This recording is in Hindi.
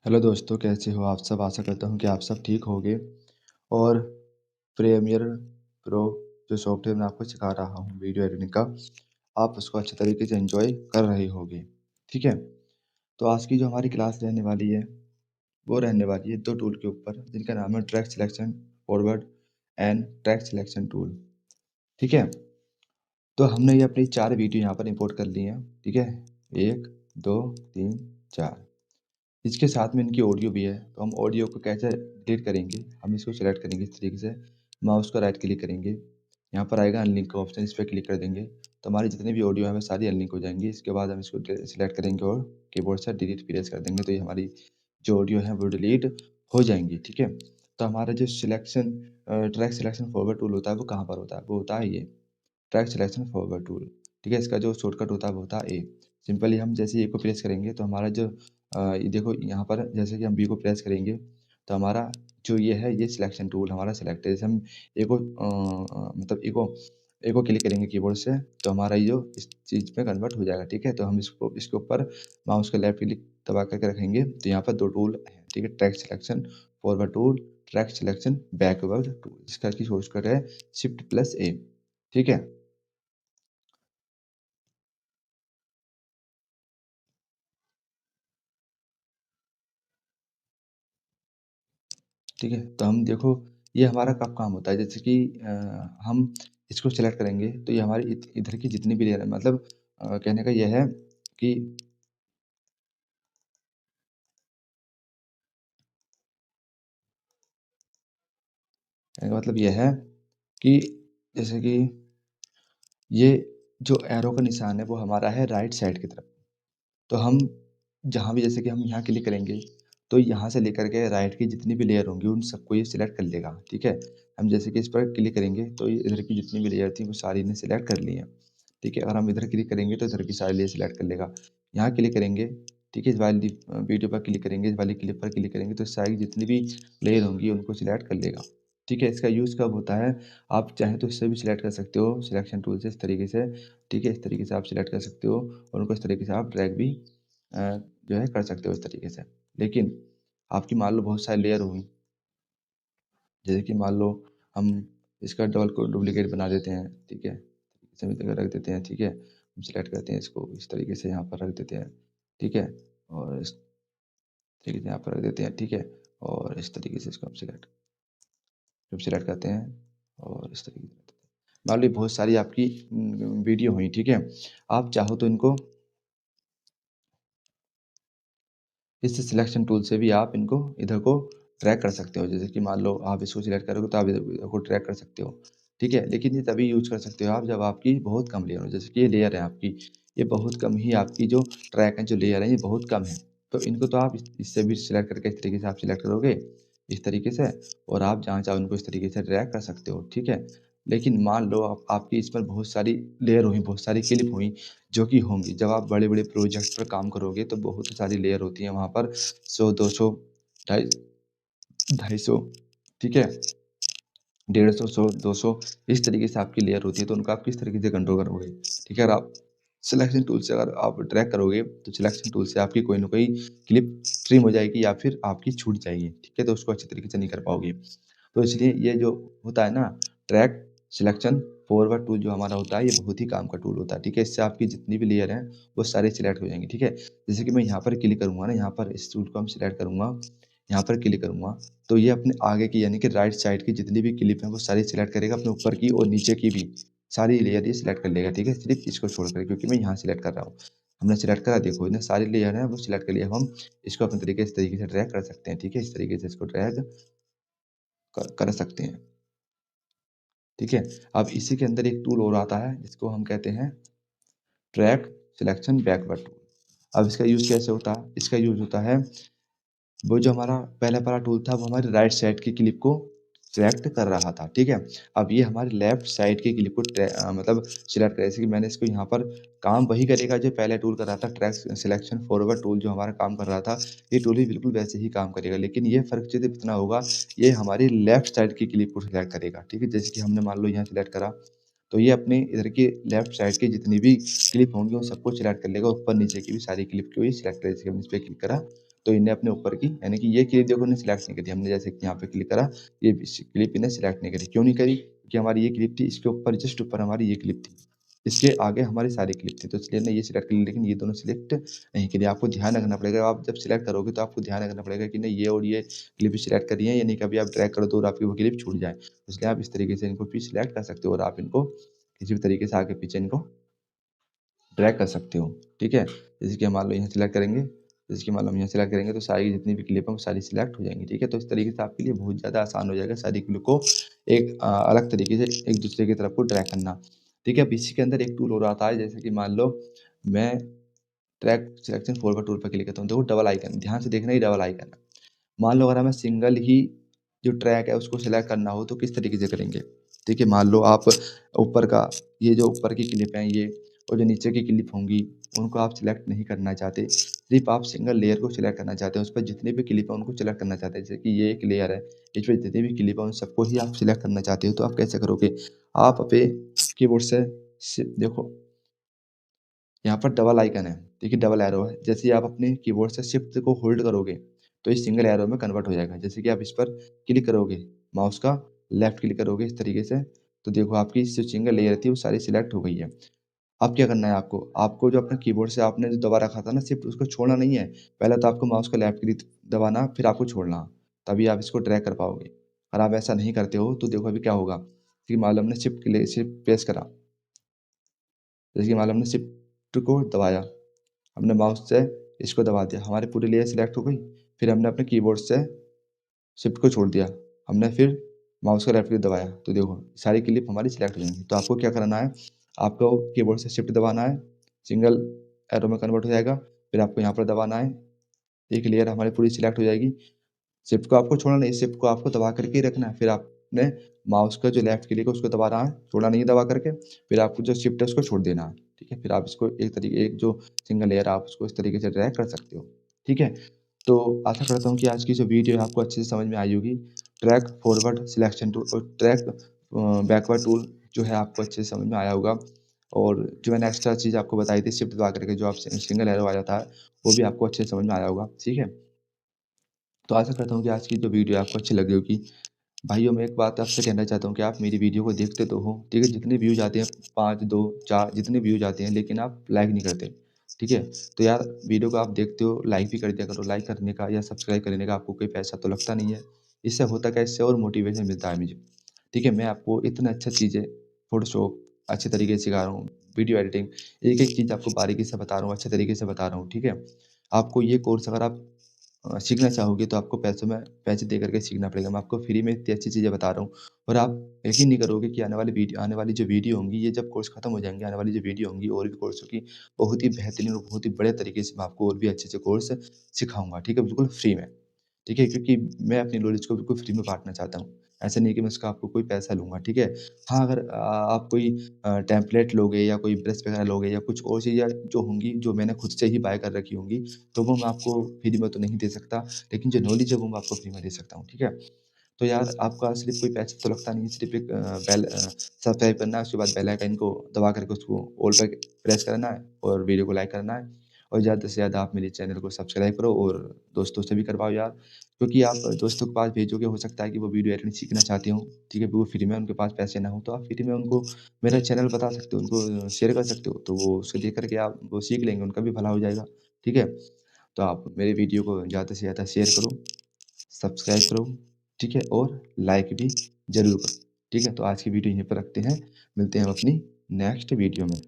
हेलो दोस्तों, कैसे हो आप सब? आशा करता हूँ कि आप सब ठीक होंगे और प्रीमियर प्रो जो सॉफ्टवेयर मैं आपको सिखा रहा हूँ वीडियो एडिटिंग का, आप उसको अच्छे तरीके से एन्जॉय कर रहे होंगे, ठीक है? तो आज की जो हमारी क्लास रहने वाली है, वो रहने वाली है 2 टूल के ऊपर जिनका नाम है track selection forward and track selection tool, ठीक है? तो हमने ये अपनी 4 वीडियो यहाँ पर इम्पोर्ट कर ली हैं, ठीक है? 1, 2, 3, 4। इसके साथ में इनकी ऑडियो भी है, तो हम ऑडियो को कैसे डिलीट करेंगे, हम इसको सेलेक्ट करेंगे इस तरीके से, माउस का राइट क्लिक करेंगे, यहाँ पर आएगा अनलिंक का ऑप्शन, इस पर क्लिक कर देंगे, तो हमारी जितनी भी ऑडियो है वो सारी अनलिंक हो जाएंगी। इसके बाद हम इसको सिलेक्ट करेंगे और कीबोर्ड से डिलीट प्रेस कर देंगे, तो ये हमारी जो ऑडियो है वो डिलीट हो जाएंगी, ठीक है? तो हमारा जो selection track selection forward tool होता है वो कहाँ पर होता है, वो होता है ये ट्रैक सिलेक्शन फॉरवर्ड टूल, ठीक है? इसका जो शॉर्टकट होता है वो होता है ए। सिंपली हम जैसे ए को प्रेस करेंगे तो हमारा जो ये देखो यहाँ पर जैसे कि हम बी को प्रेस करेंगे तो हमारा जो ये है ये सिलेक्शन टूल हमारा सेलेक्ट है। जैसे हम ए को मतलब ए को क्लिक करेंगे कीबोर्ड से तो हमारा ये जो इस चीज़ में कन्वर्ट हो जाएगा, ठीक है? तो हम इसको इसके ऊपर माउस का लेफ्ट क्लिक दबा करके रखेंगे तो यहाँ पर 2 टूल हैं, ठीक है? Track selection forward tool, track selection backward tool, जिसका की शॉर्टकट है Shift+A, ठीक है? ठीक है? तो हम देखो ये हमारा कब काम होता है जैसे कि हम इसको सेलेक्ट करेंगे तो ये हमारी इधर की जितनी भी लेयर है मतलब कहने का ये है कि कहने का मतलब ये है कि जैसे कि ये जो एरो का निशान है वो हमारा है राइट साइड की तरफ। तो हम जहाँ भी जैसे कि हम यहाँ क्लिक करेंगे तो यहाँ से लेकर के राइट की जितनी भी लेयर होंगी उन सबको ये सिलेक्ट कर लेगा, ठीक है? हम जैसे कि इस पर क्लिक करेंगे तो ये इधर की जितनी भी लेयर थी वो सारी ने सिलेक्ट कर ली हैं, ठीक है? अगर हम इधर क्लिक करेंगे तो इधर की सारी लेयर सिलेक्ट कर लेगा। यहाँ क्लिक करेंगे, ठीक है? इस वाली वीडियो पर क्लिक करेंगे, इस वाली क्लिप पर क्लिक करेंगे तो सारी जितनी भी लेयर होंगी उनको सिलेक्ट कर लेगा, ठीक है? इसका यूज़ कब होता है, आप चाहें तो इससे भी सिलेक्ट कर सकते हो सिलेक्शन टूल से इस तरीके से, ठीक है? इस तरीके से आप सिलेक्ट कर सकते हो और उनको इस तरीके से आप ड्रैग भी अ, जो है कर सकते हो इस तरीके से। लेकिन आपकी मान लो बहुत सारी लेयर हुई, जैसे कि मान लो हम इसका डबल को डुप्लीकेट बना देते हैं, ठीक है? इस जगह रख देते हैं, ठीक है? हम सेलेक्ट करते हैं इसको इस तरीके से यहाँ पर रख देते हैं, ठीक है? और इस तरीके से यहाँ पर रख देते हैं, ठीक है? और इस तरीके से इसको हम जब सेलेक्ट करते हैं और इस तरीके से रख देते हैं। मान ली बहुत सारी आपकी वीडियो हुई, ठीक है? आप चाहो तो इनको इस सिलेक्शन टूल से भी आप इनको इधर को ट्रैक कर सकते हो। जैसे कि मान लो आप इसको सिलेक्ट करोगे तो आप इधर को ट्रैक कर सकते हो, ठीक है? लेकिन ये तभी यूज़ कर सकते हो आप जब आपकी बहुत कम लेयर हो। जैसे कि ये लेयर है आपकी, ये बहुत कम ही आपकी जो ट्रैक है, जो लेयर है ये बहुत कम है। तो इनको तो आप इससे भी सिलेक्ट करके इस तरीके से आप सिलेक्ट करोगे, इस तरीके से और आप जहाँ चाहो उनको इस तरीके से ड्रैग कर सकते हो, ठीक है? लेकिन मान लो आप आपकी इस पर बहुत सारी लेयर हुई, बहुत सारी क्लिप हुई जो कि होंगी। जब आप बड़े-बड़े प्रोजेक्ट पर काम करोगे तो बहुत सारी लेयर होती हैं वहाँ पर 100, 200, ढाई 250, ठीक है? 150, 100, 200 इस तरीके से आपकी लेयर होती है, तो उनको आप किस तरीके से कंट्रोल करोगे? ठीक है? अगर आप सिलेक्शन टूल से अगर आप ड्रैग करोगे, तो सिलेक्शन टूल से आपकी कोई न कोई क्लिप ट्रिम हो जाएगी या फिर आपकी छूट जाएगी, ठीक है? तो उसको अच्छे तरीके से नहीं कर पाओगे। तो इसलिए ये जो होता है ना ट्रैक सिलेक्शन फॉरवर्ड टूल जो हमारा होता है ये बहुत ही काम का टूल होता है, ठीक है? इससे आपकी जितनी भी लेयर हैं वो सारी सिलेक्ट हो जाएँगी, ठीक है? जैसे कि मैं यहाँ पर क्लिक करूँगा ना, यहाँ पर इस टूल को हम सिलेक्ट करूँगा, यहाँ पर क्लिक करूँगा, तो ये अपने आगे की यानी कि राइट साइड की जितनी भी क्लिप हैं वो सारी सिलेक्ट करेगा, अपने ऊपर की और नीचे की भी सारी लेयर ये सिलेक्ट कर लेगा, ठीक है? सिर्फ़ इसको छोड़कर क्योंकि मैं यहाँ सिलेक्ट कर रहा हूँ। हमने सिलेक्ट करा देखो इतने सारी लेयर हैं वो सिलेक्ट कर लिया। अब हम इसको अपने तरीके इस तरीके से ड्रैग कर सकते हैं, ठीक है? इस तरीके से इसको ड्रैग कर सकते हैं। ठीक है? अब इसी के अंदर एक टूल और आता है जिसको हम कहते हैं ट्रैक सिलेक्शन बैकवर्ड टूल। अब इसका यूज़ कैसे होता है? इसका यूज़ होता है वो जो हमारा पहला वाला टूल था वो हमारी राइट साइड की क्लिप को सिलेक्ट कर रहा था, ठीक है? अब ये हमारी लेफ्ट साइड की क्लिप को मतलब सिलेक्ट करे जैसे कि मैंने इसको यहाँ पर काम वही करेगा जो पहले टूल कर रहा था ट्रैक सिलेक्शन फॉरवर्ड टूल जो हमारा काम कर रहा था, ये टूल भी बिल्कुल वैसे ही काम करेगा। लेकिन ये फ़र्क सिर्फ़ इतना होगा, ये हमारी लेफ्ट साइड की क्लिप को सिलेक्ट करेगा, ठीक है? जैसे कि हमने मान लो यहाँ सिलेक्ट करा, तो ये अपने इधर की लेफ्ट साइड की जितनी भी क्लिप होंगी उन सबको सिलेक्ट कर लेगा, ऊपर नीचे की भी सारी क्लिप को ये सिलेक्ट करेगा। जैसे कि हमने इस पे क्लिक करा तो इन्हें अपने ऊपर की यानी कि ये क्लिप देखो इन्हें सिलेक्ट नहीं करी हमने, जैसे कि यहाँ पे क्लिक करा, ये क्लिप इन्हें सिलेक्ट नहीं करी। क्यों नहीं करी? क्योंकि हमारी ये क्लिप थी, इसके ऊपर जस्ट ऊपर हमारी ये क्लिप थी, इसके आगे हमारी सारी क्लिप थी, तो इसलिए हमने ये सिलेक्ट कर ली, लेकिन ये दोनों सिलेक्ट नहीं करी। आपको ध्यान रखना पड़ेगा, आप जब सिलेक्ट करोगे तो आपको ध्यान रखना पड़ेगा कि नहीं ये और ये क्लिप सिलेक्ट करी है, या नहीं कभी आप ड्रैग कर दो और आपकी वो क्लिप छूट जाए। इसलिए आप इस तरीके से इनको भी सिलेक्ट कर सकते हो और आप इनको किसी भी तरीके से आगे पीछे इनको ड्रैग कर सकते हो, ठीक है। जैसे कि मान लो यहाँ सिलेक्ट करेंगे, जैसे कि मान लो हम यहाँ सिलेक्ट करेंगे तो सारी जितनी भी क्लिप हैं वो सारी सिलेक्ट हो जाएंगी, ठीक है। तो इस तरीके से आपके लिए बहुत ज़्यादा आसान हो जाएगा सारी क्लिप को एक अलग तरीके से एक दूसरे की तरफ को ड्रैग करना, ठीक है। अब इसी के अंदर एक टूल और आता है, जैसे कि मान लो मैं ट्रैक सिलेक्शन फॉरवर्ड टूल पर क्लिक करता हूँ, देखो डबल आइकन, ध्यान से देखना, ही डबल आइकन है। मान लो अगर हमें सिंगल ही जो ट्रैक है उसको सिलेक्ट करना हो तो किस तरीके से करेंगे, ठीक है। मान लो आप ऊपर का ये जो ऊपर की क्लिप है ये और जो नीचे की क्लिप होंगी उनको आप सिलेक्ट नहीं करना चाहते, सिर्फ आप सिंगल लेयर को सिलेक्ट करना चाहते हैं, उस पर जितने भी क्लिप है उनको सिलेक्ट करना चाहते हैं। जैसे कि ये एक लेयर है, इस पर जितनी भी क्लिप है उन सबको ही आप सिलेक्ट करना चाहते हो, तो आप कैसे करोगे? आप अपने कीबोर्ड से देखो यहाँ पर डबल आइकन है, देखिए डबल एरो है, जैसे ही आप अपने कीबोर्ड से शिफ्ट को होल्ड करोगे तो ये सिंगल एरो में कन्वर्ट हो जाएगा। जैसे कि आप इस पर क्लिक करोगे, माउस का लेफ्ट क्लिक करोगे इस तरीके से, तो देखो आपकी जो सिंगल लेयर थी वो सारी सिलेक्ट हो गई है। अब क्या करना है आपको? आपको जो अपने कीबोर्ड से आपने जो दबा रखा था ना शिफ्ट, उसको छोड़ना नहीं है। पहले तो आपको माउस का लेफ्ट क्लिक दबाना, फिर आपको छोड़ना, तभी आप इसको ड्रैग कर पाओगे। अगर आप ऐसा नहीं करते हो तो देखो अभी क्या होगा कि मान लो हमने शिफ्ट प्रेस करा, जैसे कि मान लो हमने शिफ्ट को दबाया, हमने माउस से इसको दबा दिया, हमारी पूरी लेयर सिलेक्ट हो गई। फिर हमने अपने कीबोर्ड से शिफ्ट को छोड़ दिया, हमने फिर माउस का लेफ्ट क्लिक दबाया, तो देखो सारी क्लिप हमारी सिलेक्ट हो जाएंगी। तो आपको क्या करना है, आपको कीबोर्ड से शिफ्ट दबाना है, सिंगल एरो में कन्वर्ट हो जाएगा, फिर आपको यहाँ पर दबाना है, एक लेयर हमारी पूरी सिलेक्ट हो जाएगी। शिफ्ट को आपको छोड़ना नहीं, शिफ्ट को आपको दबा करके ही रखना है, फिर आपने माउस का जो लेफ्ट क्लिक है उसको दबाना है, छोड़ना नहीं है दबा करके, फिर आपको जो शिफ्ट है उसको छोड़ देना है, ठीक है। फिर आप इसको एक जो सिंगल लेयर आप उसको इस तरीके से ड्रैग कर सकते हो, ठीक है। तो आशा करता हूँ कि आज की जो वीडियो है आपको अच्छे से समझ में आई होगी। ट्रैक फॉरवर्ड सिलेक्शन टूल और ट्रैक बैकवर्ड टूल जो है आपको अच्छे से समझ में आया होगा, और जो मैंने एक्स्ट्रा चीज़ आपको बताई थी शिफ्ट दबा करके जो आप सिंगल एरो आ जाता है, वो भी आपको अच्छे से समझ में आया होगा, ठीक है। तो आशा करता हूँ कि आज की जो वीडियो है आपको अच्छी लगी होगी। भाइयों, मैं एक बात आपसे कहना चाहता हूँ कि आप मेरी वीडियो को देखते तो हो, ठीक है, जितने व्यूज़ आते हैं 5, 2, 4 जितने व्यूज़ आते हैं, लेकिन आप लाइक नहीं करते, ठीक है। तो यार वीडियो को आप देखते हो, लाइक भी कर दिया करो, लाइक करने का या सब्सक्राइब करने का आपको कोई पैसा तो लगता नहीं है। इससे होता क्या है, इससे और मोटिवेशन मिलता है मुझे, ठीक है। मैं आपको इतना अच्छा चीज़ें, फ़ोटोशॉप अच्छे तरीके से सिखा रहा हूँ, वीडियो एडिटिंग, एक-एक चीज़ आपको बारीकी से बता रहा हूँ, अच्छे तरीके से बता रहा हूँ, ठीक है। आपको ये कोर्स अगर आप सीखना चाहोगे तो आपको पैसे दे करके सीखना पड़ेगा। मैं आपको फ्री में इतनी अच्छी चीज़ें बता रहा हूँ, और आप यकीन नहीं करोगे कि आने वाली जो वीडियो होंगी, ये जब कोर्स खत्म हो जाएँगे, आने वाली जो वीडियो होंगी और भी कोर्सों की, बहुत ही बेहतरीन और बहुत ही बड़े तरीके से मैं आपको और भी अच्छे-अच्छे कोर्स सिखाऊँगा, ठीक है? बिल्कुल फ्री में। ठीक है? क्योंकि मैं अपनी नॉलेज को बिल्कुल फ्री में बाँटना चाहता हूँ। ऐसा नहीं है कि मैं इसका आपको कोई पैसा लूँगा, ठीक है? हाँ, अगर आप कोई टेम्पलेट लोगे या कोई ब्रश वगैरह लोगे या कुछ और चीज़ें जो होंगी, जो मैंने खुद से ही बाय कर रखी होंगी, तो वो मैं आपको फ्री में तो नहीं दे सकता, लेकिन जो नॉलेज है वो मैं आपको फ्री में दे सकता हूँ, ठीक है? तो यार आपका सिर्फ़ कोई पैसा तो लगता नहीं है, सिर्फ़ एक सब्सक्राइब करना है, उसके बाद बेल आइकन को दबा करके उसको ऑल पे प्रेस करना है और वीडियो को लाइक करना है, और ज़्यादा से ज़्यादा आप मेरे चैनल को सब्सक्राइब करो और दोस्तों से भी करवाओ यार। क्योंकि आप दोस्तों के पास भेजोगे, हो सकता है कि वो वीडियो एडिटिंग सीखना चाहते हों, ठीक है? वो फ्री में उनके पास पैसे ना हों, तो आप फ्री में उनको मेरा चैनल बता सकते हो, उनको शेयर कर सकते हो, तो वो उसे देख कर के आप वो सीख लेंगे, उनका भी भला हो जाएगा, ठीक है? तो आप मेरे वीडियो को ज़्यादा से ज़्यादा शेयर करो, सब्सक्राइब करो, ठीक है? और लाइक भी ज़रूर करो, ठीक है? तो आज की वीडियो यहीं पर रखते हैं, मिलते हैं हम अपनी नेक्स्ट वीडियो में।